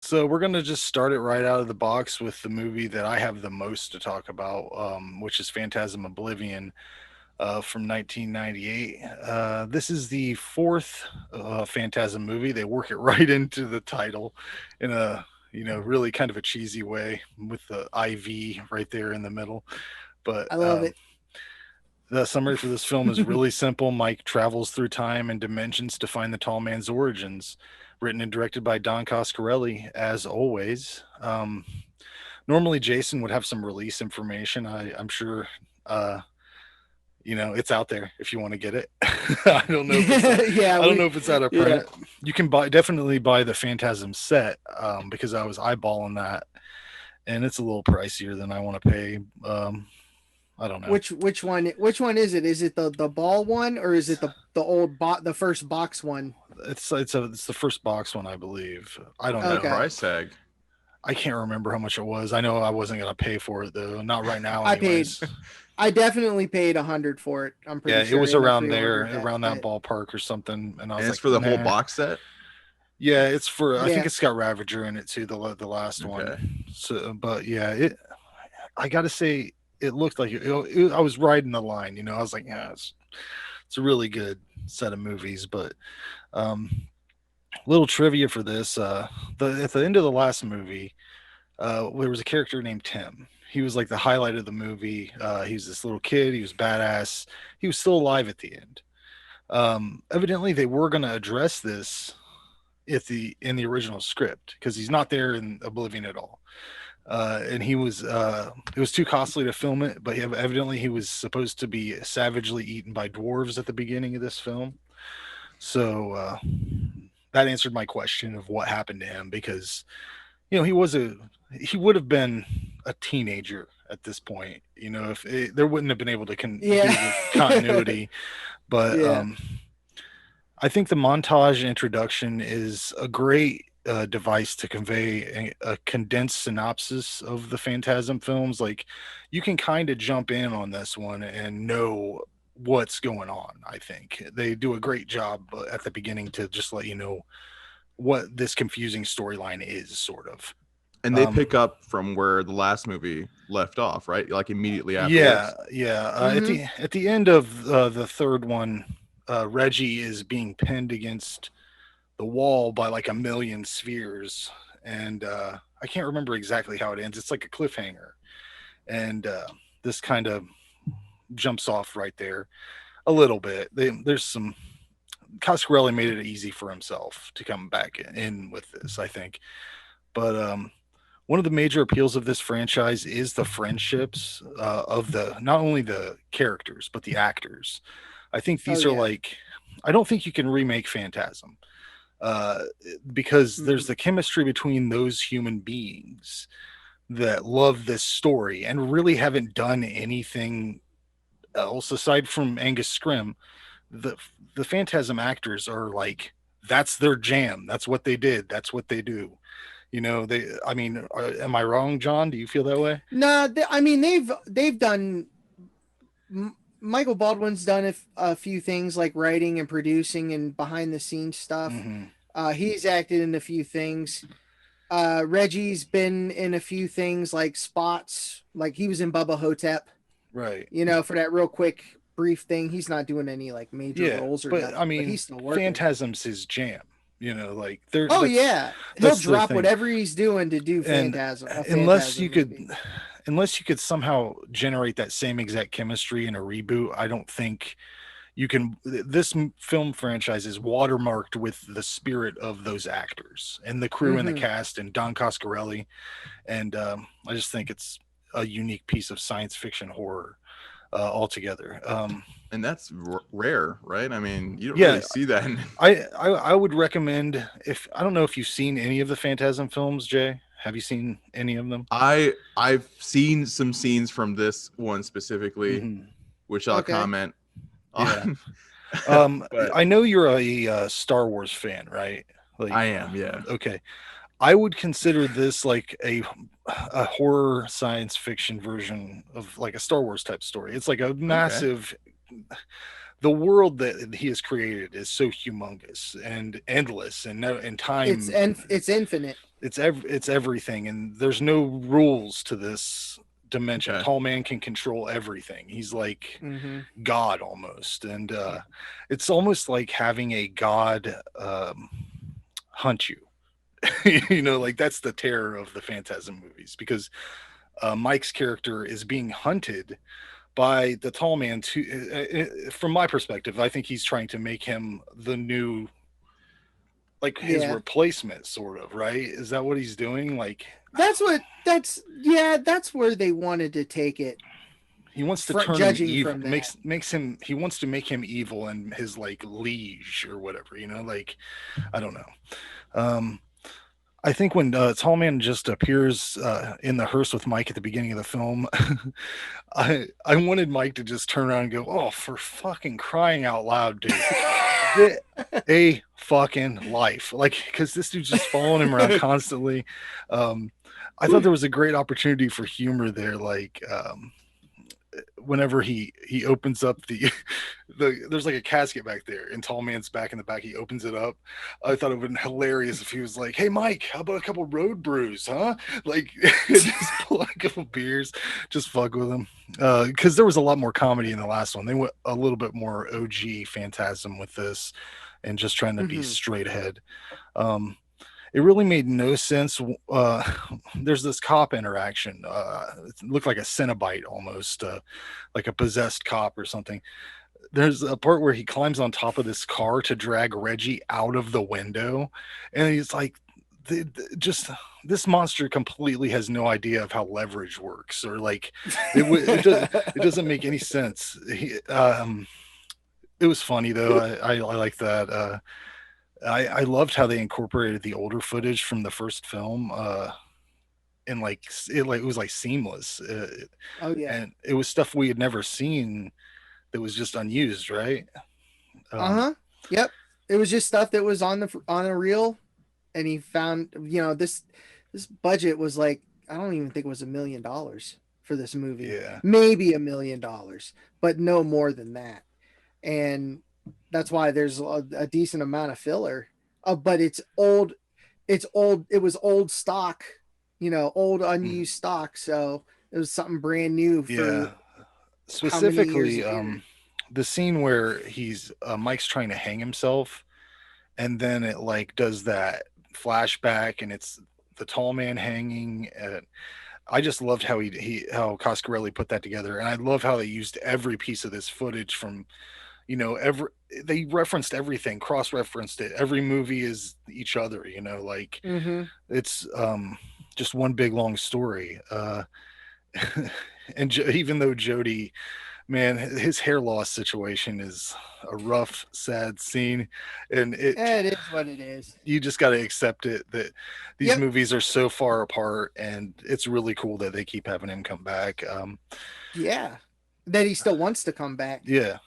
So we're gonna just start it right out of the box with the movie that I have the most to talk about, which is Phantasm Oblivion from 1998. This is the fourth Phantasm movie. They work it right into the title in a really kind of a cheesy way with the IV right there in the middle. But I love it. the summary for this film is really simple. Mike travels through time and dimensions to find the tall man's origins. Written and directed by Don Coscarelli, as always. Normally, Jason would have some release information. I'm sure, uh, it's out there if you want to get it. I don't know if it's Yeah, I don't know if it's out of yeah. print. You can definitely buy the Phantasm set because I was eyeballing that, and it's a little pricier than I want to pay. I don't know. Which one is it? Is it the ball one, or is it the first box one? It's the first box one, I believe. I don't What's that know. Okay. price tag? I can't remember how much it was. I know I wasn't gonna pay for it though. Not right now, I paid. anyways. I definitely paid 100 for it. I'm Yeah, pretty it sure was in a around there, pre-order that. around that ballpark or something. And I And was it's like, for the whole nah. box set. Yeah, it's for. I think Yeah. it's got Ravager in it too. The last Okay. one. So, but yeah, it. I gotta say, it looked like I was riding the line. I was like, yeah, it's a really good set of movies. But um, little trivia for this: at the end of the last movie, there was a character named Tim. He was like the highlight of the movie. He was this little kid. He was badass. He was still alive at the end. Evidently, they were going to address this in the original script because he's not there in Oblivion at all. And he was it was too costly to film it, but evidently he was supposed to be savagely eaten by dwarves at the beginning of this film. So that answered my question of what happened to him because he would have been a teenager at this point. If there wouldn't have been able to do Yeah. the continuity, but Yeah. I think the montage introduction is a great device to convey a condensed synopsis of the Phantasm films. Like you can kind of jump in on this one and know what's going on. I think they do a great job at the beginning to just let you know what this confusing storyline is, sort of. And they Um, pick up from where the last movie left off, right? Like immediately yeah, afterwards. yeah. Hmm. At the end of the third one, Reggie is being pinned against the wall by like a million spheres, and I can't remember exactly how it ends. It's like a cliffhanger, and this kind of jumps off right there a little bit. There's some Coscarelli made it easy for himself to come back in with this, I think. But one of the major appeals of this franchise is the friendships of the not only the characters but the actors. I think Oh these are yeah. like I don't think you can remake Phantasm uh, because there's Mm-mm. the chemistry between those human beings that love this story and really haven't done anything else aside from Angus Scrimm. The the Phantasm actors are like that's their jam. That's what they did. That's what they do. They. I mean, am I wrong, John? Do you feel that way? No, I mean they've done. Michael Baldwin's done a few things like writing and producing and behind the scenes stuff. Hmm. He's acted in a few things. Reggie's been in a few things like spots. Like he was in Bubba Hotep. Right. For that real quick brief thing. He's not doing any like major Yeah, roles or but I nothing, but mean, he's still working. Phantasm's his jam. Like there. Oh yeah, he'll That's the drop thing. whatever he's doing to do And a unless you Phantasm could movie. unless you could somehow generate that same exact chemistry in a reboot, I don't think you can. This film franchise is watermarked with the spirit of those actors and the crew and the Hmm. cast and Don Coscarelli, and I just think it's a unique piece of science fiction horror altogether. And that's rare, right? I mean, you don't Yeah, really see that. I would recommend if I don't know if you've seen any of the Phantasm films, Jay. Have you seen any of them? I've seen some scenes from this one specifically, Hmm. which I'll Okay. comment Yeah. on. But I know you're a Star Wars fan, right? Like, I am, yeah. okay, I would consider this like a horror science fiction version of like a Star Wars type story. It's like a Okay. massive. The world that he has created is so humongous and endless, and no and time. It's infinite. it's everything, and there's no rules to this dimension. Okay. Tall man can control everything. He's like Mm-hmm. God almost, and it's almost like having a god hunt you. Like that's the terror of the Phantasm movies because Mike's character is being hunted by the tall man. From my perspective, I think he's trying to make him the new, like his Yeah. replacement, sort of. Right? Is that what he's doing? Like That's where they wanted to take it. he wants to turn him Judging evil, from that. makes him, he wants to make him evil and his like liege or whatever. Like I don't know. Um, I think when Tall Man just appears in the hearse with Mike at the beginning of the film, I wanted Mike to just turn around and go, "Oh, for fucking crying out loud, dude! Get a fucking life!" Like, because this dude's just following him around constantly. I thought there was a great opportunity for humor there, like. Whenever he opens up there's like a casket back there and Tall Man's back in the back, he opens it up. I thought it would have been hilarious if he was like, "Hey Mike, how about a couple road brews, huh?" Like just pull out a couple beers, just fuck with him, because there was a lot more comedy in the last one. They went a little bit more OG Phantasm with this and just trying to be Mm-hmm. straight ahead. um it really made no sense. There's this cop interaction. It looked like a Cenobite almost, like a possessed cop or something. There's a part where he climbs on top of this car to drag Reggie out of the window, and he's like, just this monster completely has no idea of how leverage works, or like it doesn't make any sense. It was funny though. I like that. I loved how they incorporated the older footage from the first film, and it was like seamless, Oh yeah. and it was stuff we had never seen that was just unused, right? Uh Um, huh. Yep. It was just stuff that was on a reel, and he found this budget was like, I don't even think it was $1 million for this movie, yeah, maybe $1 million, but no more than that. And that's why there's a decent amount of filler. But it's old. It's old. It was old stock, old mhm, unused stock. So it was something brand new yeah. for how many years Specifically, later. the scene where he's Mike's trying to hang himself, and then it like does that flashback, and it's the tall man hanging. I just loved how how Coscarelli put that together, and I love how they used every piece of this footage from, every, they referenced everything, cross referenced it. Every movie is each other, like Mm-hmm. it's just one big long story. And even though Jody, man, his hair loss situation is a rough, sad scene, and It is what it is. you just got to accept it that these Yep. movies are so far apart, and it's really cool that they keep having him come back. Yeah. That he still wants to come back. Yeah,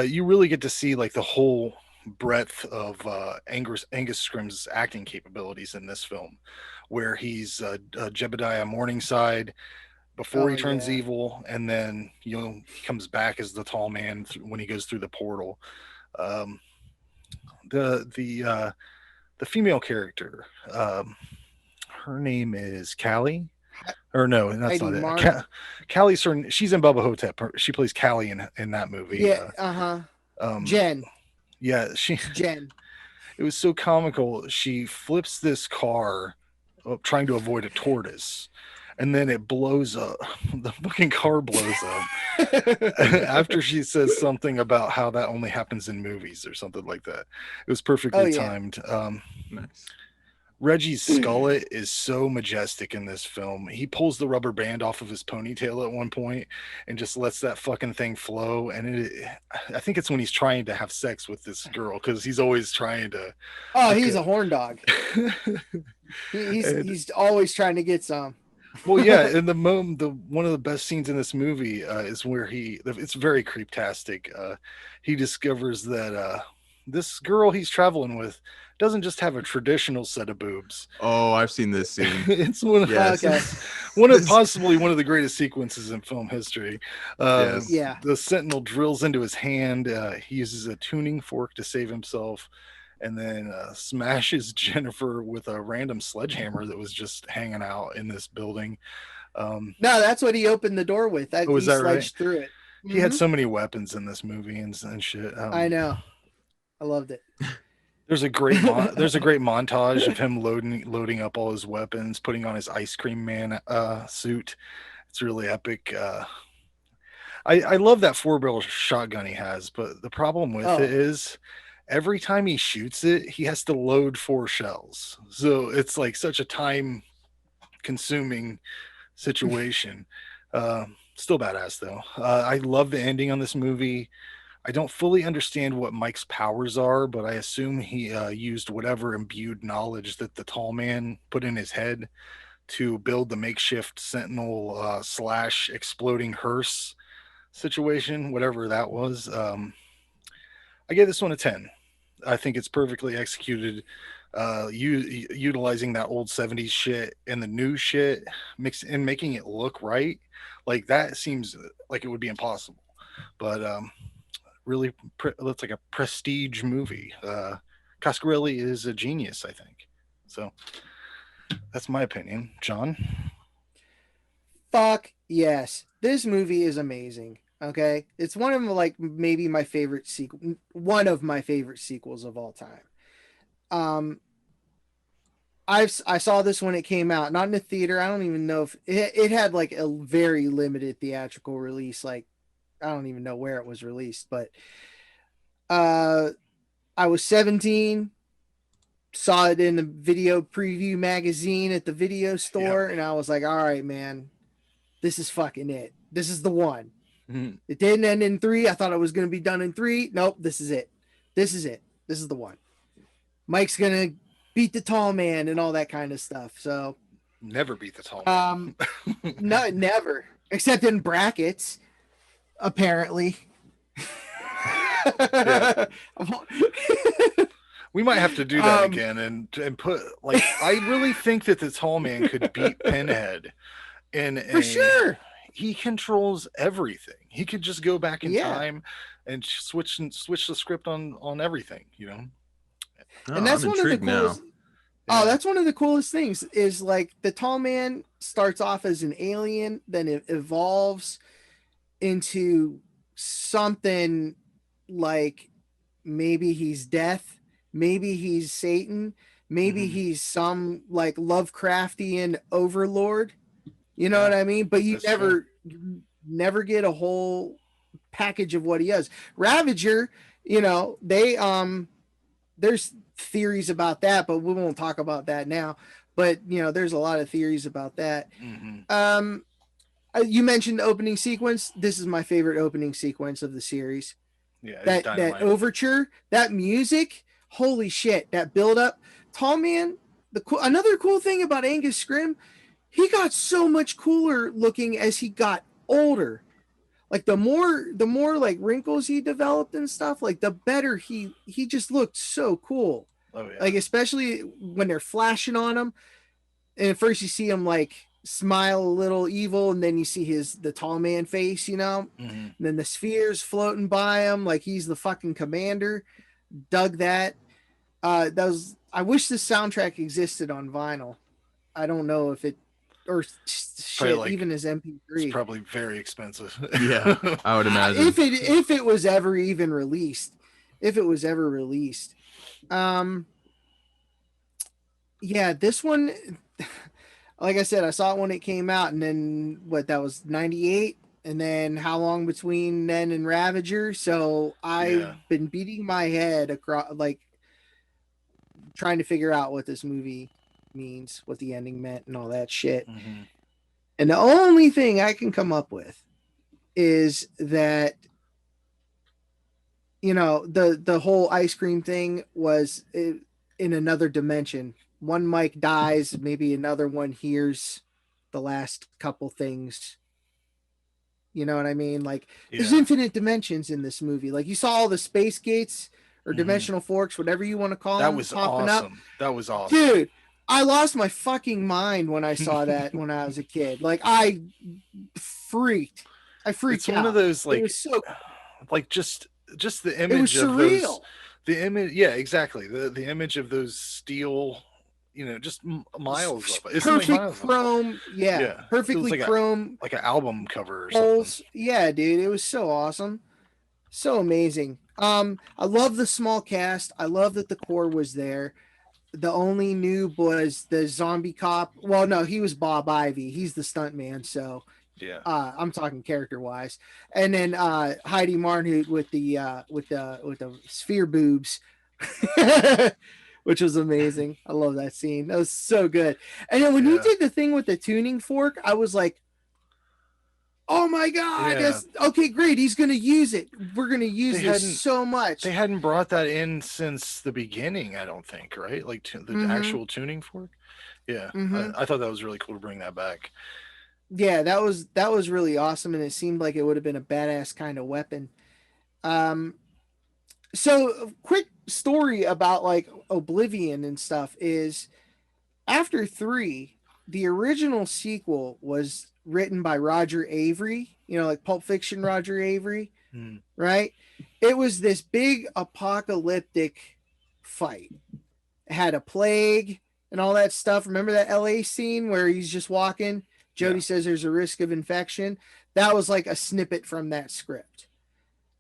you really get to see like the whole breadth of Angus Scrimm's acting capabilities in this film, where he's Jebediah Morningside before Oh he turns yeah. evil, and then he comes back as the tall man when he goes through the portal. Um, the female character, her name is Callie. Or no, that's Heidi not it. Mark. Callie's her. She's in Bubba Hotep. She plays Callie in that movie. Yeah. Uh-huh. Um, Jen. yeah, she. It's Jen. It was so comical. She flips this car, trying to avoid a tortoise, and then it blows up. The fucking car blows up after she says something about how that only happens in movies or something like that. It was Oh perfectly yeah. timed. Nice. Reggie's skullet is so majestic in this film. He pulls the rubber band off of his ponytail at one point and just lets that fucking thing flow. And I think it's when he's trying to have sex with this girl, because he's always trying to Oh, hook he's it. a horn dog. And He's always trying to get some. well, yeah, and the one of the best scenes in this movie is where it's very creeptastic. He discovers that this girl he's traveling with doesn't just have a traditional set of boobs. Oh, I've seen this scene. It's one of, Yes. Okay. This- possibly one of the greatest sequences in film history. Yes. Yeah. The Sentinel drills into his hand. He uses a tuning fork to save himself, and then smashes Jennifer with a random sledgehammer that was just hanging out in this building. No, that's what he opened the door with. That Oh, is he that right? sledged through it. He had so many weapons in this movie and shit. I know. I loved it. There's a great montage of him loading up all his weapons, putting on his ice cream man suit. It's really epic. I love that 4-barrel shotgun he has, but the problem with it is every time he shoots it, he has to load 4 shells. So it's like such a time consuming situation. Still badass though. I love the ending on this movie. I don't fully understand what Mike's powers are, but I assume he used whatever imbued knowledge that the tall man put in his head to build the makeshift Sentinel slash exploding hearse situation, whatever that was. I give this one a 10. I think it's perfectly executed. Utilizing that old 70s shit and the new shit, and making it look right. Like that seems like it would be impossible. But really looks like a prestige movie. Coscarelli is a genius, I think. So that's my opinion. John? Fuck yes. This movie is amazing. Okay. It's one of like maybe my favorite sequel, one of my favorite sequels of all time. I saw this when it came out, not in the theater. I don't even know if it had like a very limited theatrical release. Like I don't even know where it was released, but I was 17, saw it in the video preview magazine at the video store, and I was like, all right, man, this is fucking it. This is the one. Mm-hmm. It didn't end in 3. I thought it was going to be done in 3. Nope, this is it. This is it. This is the one. Mike's going to beat the tall man and all that kind of stuff. So never beat the tall man. No, never. Except in brackets, apparently. We might have to do that again and put like I really think that the tall man could beat Pinhead for sure. He controls everything. He could just go back in time and switch the script on everything, you know. And that's one of the coolest. Oh, that's one of the coolest things is like the tall man starts off as an alien, then it evolves into something like maybe he's death, maybe he's Satan, maybe he's some like Lovecraftian overlord. You know what I mean? But you never get a whole package of what he is. Ravager, you know, there's theories about that, but we won't talk about that now. But you know, there's a lot of theories about that. You mentioned the opening sequence. This is my favorite opening sequence of the series. Yeah, that overture, that music, holy shit, that build up. Tall man. Another cool thing about Angus Scrimm, he got so much cooler looking as he got older. Like the more like wrinkles he developed and stuff, like the better he just looked so cool. Oh yeah. Like especially when they're flashing on him, and at first you see him like smile a little evil, and then you see the tall man face, you know, and then the spheres floating by him like he's the fucking commander. Dug that. I wish this soundtrack existed on vinyl. I don't know if it or shit, like, even as MP3. It's probably very expensive. Yeah, I would imagine. If it was ever even released. Yeah, this one, like I said, I saw it when it came out, and then that was 98, and then how long between then and Ravager? So I've been beating my head across, like trying to figure out what this movie means, what the ending meant, and all that shit. And the only thing I can come up with is that, you know, the whole ice cream thing was in another dimension. One Mike dies, maybe another one hears the last couple things. You know what I mean? Like there's infinite dimensions in this movie. Like you saw all the space gates or dimensional forks, whatever you want to call them. That was awesome. That was awesome. Dude, I lost my fucking mind when I saw that when I was a kid. Like I freaked it's out. One of those like, it was so, like just the image of The image, yeah, exactly. The image of those steel, just miles of it. It seemed like Perfect miles of it. chrome, yeah, Yeah, it was perfectly like a chrome like an album cover or something. holes. Yeah, dude, it was so awesome, so amazing. I love the small cast. I love that the core was there. The only noob was the zombie cop. Well, no, he was Bob Ivy. He's the stunt man. So Yeah, I'm talking character wise. And then Heidi Marnhoot with the sphere boobs, which was amazing. I love that scene. That was so good. And then when he yeah, did the thing with the tuning fork, I was like, oh my god, yeah. that's okay, great. He's gonna use it. We're gonna They use this hadn't so they much. hadn't brought that in since the beginning. I don't think, right? Like the Mm-hmm. actual tuning fork. Yeah, Mm-hmm. I thought that was really cool to bring that back. Yeah, that was really awesome, and it seemed like it would have been a badass kind of weapon. Um, so quick story about like Oblivion and stuff is after three, the original sequel was written by Roger Avery, like Pulp Fiction Roger Avery, Hmm. right? It was this big apocalyptic fight. It had a plague and all that stuff. Remember that LA scene where he's just walking? Yeah. Jody says there's a risk of infection. That was like a snippet from that script.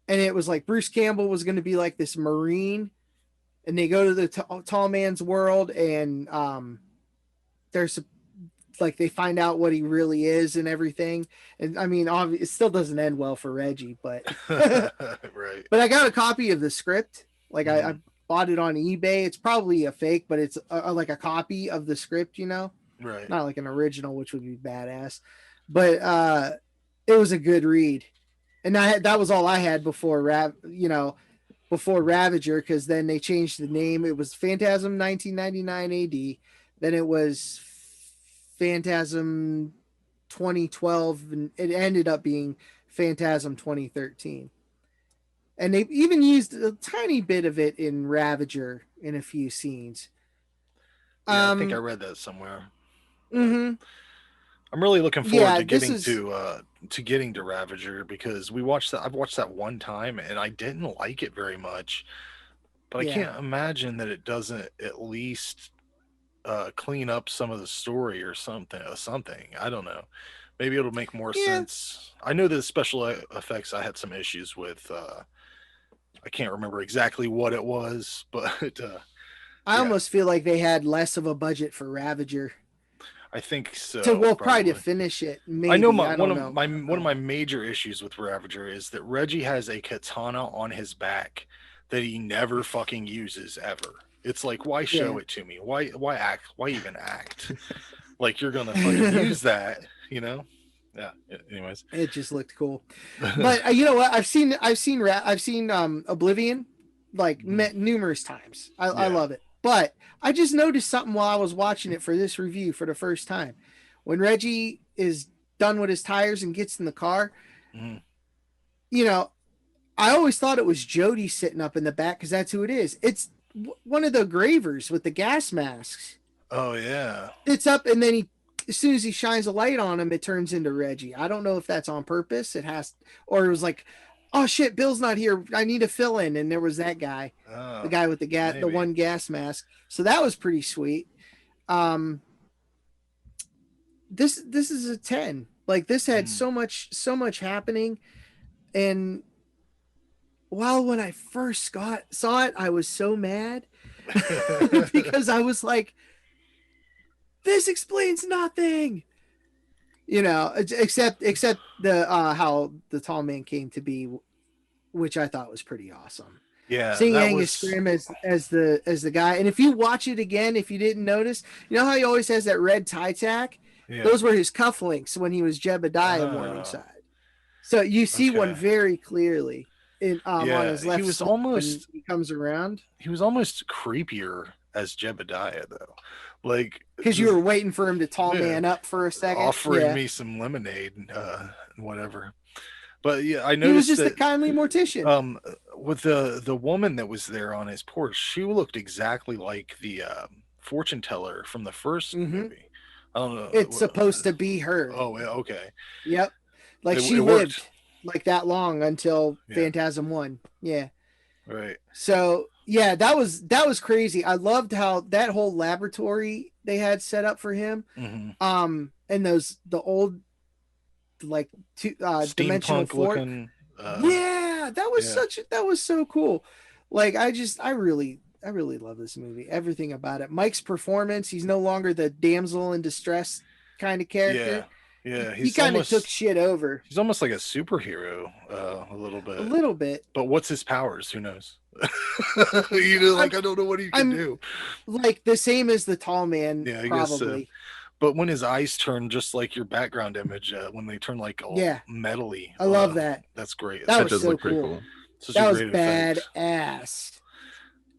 And it was like Bruce Campbell was going to be like this Marine, and they go to the tall man's world, and there's like they find out what he really is and everything. And I mean, obviously, it still doesn't end well for Reggie, but Right. but I got a copy of the script. Like I Mhm. bought it on eBay. It's probably a fake, but it's like a copy of the script. Right. Not like an original, which would be badass. But it was a good read, and that was all I had before Ravager, because then they changed the name. It was Phantasm 1999 AD. Then it was Phantasm 2012, and it ended up being Phantasm 2013. And they even used a tiny bit of it in Ravager in a few scenes. Yeah, I think I Um, read that somewhere. But mm-hmm. I'm really looking forward Yeah, to this getting is to Ravager because we watched that. I've watched that one time and I didn't like it very much. But I yeah, can't imagine that it doesn't at least clean up some of the story or something. Something, I don't know. Maybe it'll make more yeah. sense. I know the special effects I had some issues with. I can't remember exactly what it was, but I yeah, almost feel like they had less of a budget for Ravager I think to so. well, probably to Probably. finish it. I know Maybe I don't know. I don't one of know. my major issues with Ravager is that Reggie has a katana on his back that he never fucking uses ever. It's like, why Yeah. show it to me? Why act? Why even act? Like you're gonna fucking use that, you know? Yeah. Anyways. It just looked cool. But you know what? I've seen Oblivion like Mhm. numerous times. I Yeah. love it. But I just noticed something while I was watching it for this review for the first time. When Reggie is done with his tires and gets in the car, Mhm. you know, I always thought it was Jody sitting up in the back because that's who it is. It's one of the gravers with the gas masks. Oh yeah. It's up, and then as soon as he shines a light on him, it turns into Reggie. I don't know if that's on purpose. It has, or it was like, oh shit, Bill's not here. I need a fill in, and there was that guy, the Oh, guy with the maybe. one gas mask. So that was pretty sweet. Um, this is a 10. Like this had Mm. so much happening, and while when I first saw it, I was so mad because I was like, this explains nothing. Except the how the tall man came to be, which I thought was pretty awesome. Yeah, Seeing that Angus was Scrimm as the guy, and if you watch it again, if you didn't notice, you know how he always has that red tie tack. yeah. Those were his cufflinks when he was Jebediah Oh, Morningside. So you see one okay. very clearly in on Yeah, his left sleeve when he comes around. he was almost creepier as Jebediah though. Like Because you just were waiting for him to tall yeah, man up for a second. offering Yeah, me some lemonade and whatever. But yeah, I he was noticed just a that kindly mortician. um with the woman that was there on his porch, she looked exactly like the fortune teller from the first Mm-hmm. movie. I don't It's know. supposed to be her. Oh, yeah, okay. Yep. Like she It worked. lived like that long until Yeah, Phantasm 1. Yeah. right. So Yeah, that was crazy. I loved how that whole laboratory they had set up for him. Hmm. And the old like dimensional Steampunk fort. looking. Yeah, Yeah, that was so cool. Like I really love this movie. Everything about it. Mike's performance, he's no longer the damsel in distress kind of yeah, character. yeah. He kind of took shit over He's almost like a superhero, a little a bit. little bit. But what's his powers? Who knows? You know, I'm like I don't know what he can I'm do. like the same as the tall man, Yeah, I guess so. probably. But when his eyes turn just like your background image, when they turn like all Yeah, metally, I love that. that's great. That's That That was does so look pretty cool. cool. such a That was great effect. badass.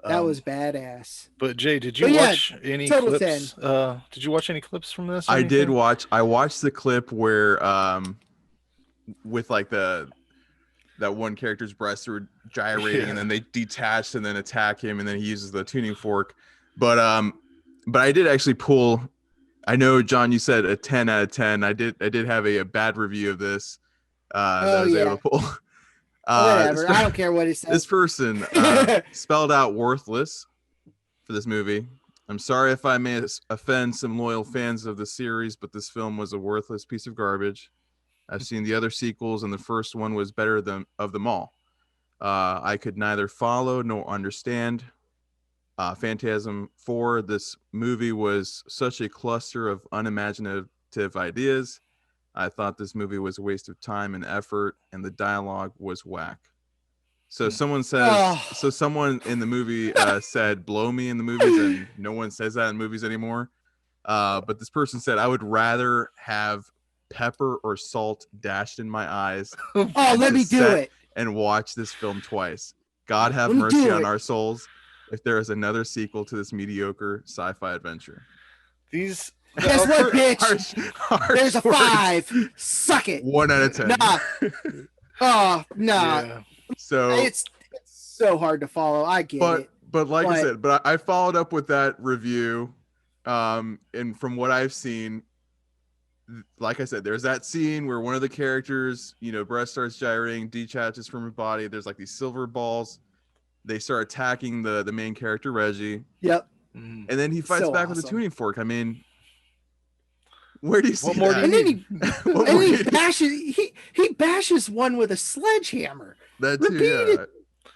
That Um, was badass. but Jay, did you But yeah, watch any total 10. clips? Did you watch any clips from this or I did anything? watch. I watched the clip where, with like that one character's breasts were gyrating, Yeah. and then they detached and then attack him, and then he uses the tuning fork. But I did actually pull. I know, John, you said a 10 out of 10. I did have a bad review of this that I Oh was able yeah. to pull. Whatever. I don't care what he This says. person spelled out worthless for this movie. I'm sorry if I may offend some loyal fans of the series, but this film was a worthless piece of garbage. I've seen the other sequels, and the first one was better than of them all. I could neither follow nor understand Phantasm IV. This movie was such a cluster of unimaginative ideas. I thought this movie was a waste of time and effort, and the dialogue was whack. So someone says, Oh. so someone in the movie said, "Blow me" in the movies, and no one says that in movies anymore. But this person said, "I would rather have pepper or salt dashed in my eyes Oh, and let to me do sit it. and watch this film twice. God have Let me mercy do on it. our souls if there is another sequel to this mediocre sci-fi adventure." These. Guess what, bitch? Harsh There's a words. 5. Suck it. 1 out of 10. Nah. Oh, nah. Yeah. So It's so hard to follow. I get it. but like I But- said, but I followed up with that review, and from what I've seen, like I said, there's that scene where one of the characters, breast starts gyrating, detaches from her body. There's like these silver balls. They start attacking the main character, Reggie, Yep. Mhm. and then he fights So back with a awesome. tuning fork. I mean, where do you see What more do that? you And then need? What and more he do you- bashes he bashes one with a sledgehammer. that too, repeated. yeah.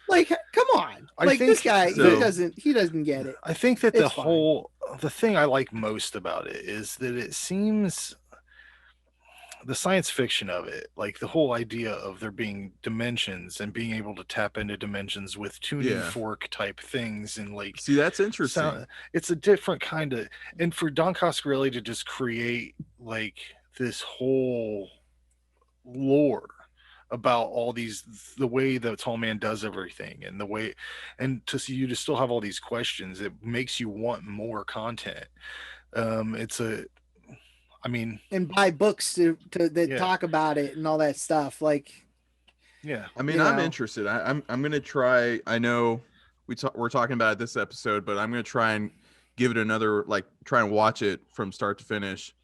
Like, come on. I Like, this think guy, so. he doesn't get it. I think that It's fine. the thing I like most about it is that it seems the science fiction of it, like the whole idea of there being dimensions and being able to tap into dimensions with tuning Yeah. fork type things and like See, that's interesting. it's a different kind of, and for Don Coscarelli to just create like this whole lore about all these, the way the tall man does everything and the way, and to see you to still have all these questions, it makes you want more content. It's a, I mean, And buy books that Yeah. talk about it and all that stuff. Like, yeah, I mean, you I'm know. interested. I'm gonna try. I know we're talking about it this episode, but I'm gonna try and give it another, like, try and watch it from start to finish.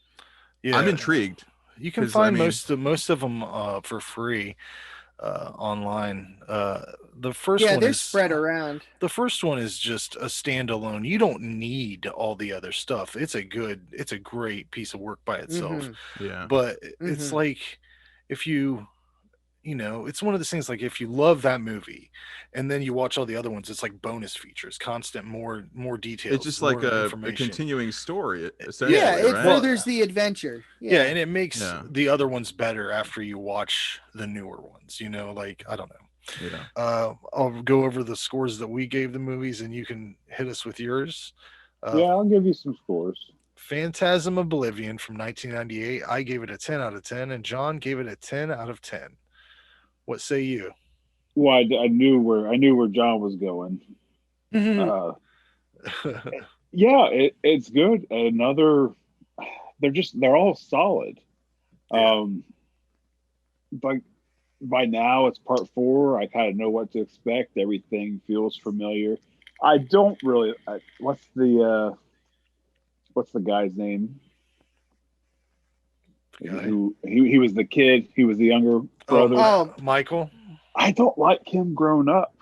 yeah. I'm intrigued. You can 'cause, I find mean- most of them for free online. The first yeah, one they're is spread around. the first one is just a standalone. You don't need all the other stuff. It's a great piece of work by itself. Mhm. Yeah. But it's Mhm. like if it's one of those things, like if you love that movie and then you watch all the other ones, it's like bonus features, constant more details. It's just like more a information. continuing story, essentially, Yeah, it right? furthers the adventure. Yeah, and it makes Yeah. the other ones better after you watch the newer ones. Like, I don't know. Yeah. I'll go over the scores that we gave the movies, and you can hit us with yours. Yeah, I'll give you some scores. Phantasm Oblivion from 1998. I gave it a 10 out of 10, and John gave it a 10 out of 10. What say you? Well, I knew where John was going. Mhm. Yeah, it's good. They're all solid. Yeah. But by now it's part 4. I kind of know what to expect. Everything feels familiar. I don't really. What's the guy's name? Who he was the kid. He was the younger brother. Oh. Michael. I don't like him grown up.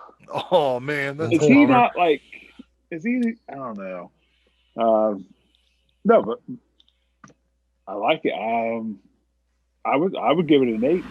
Oh man, that's Is a he bummer. not like? Is he? I don't know. No, but I like it. I would give it an 8.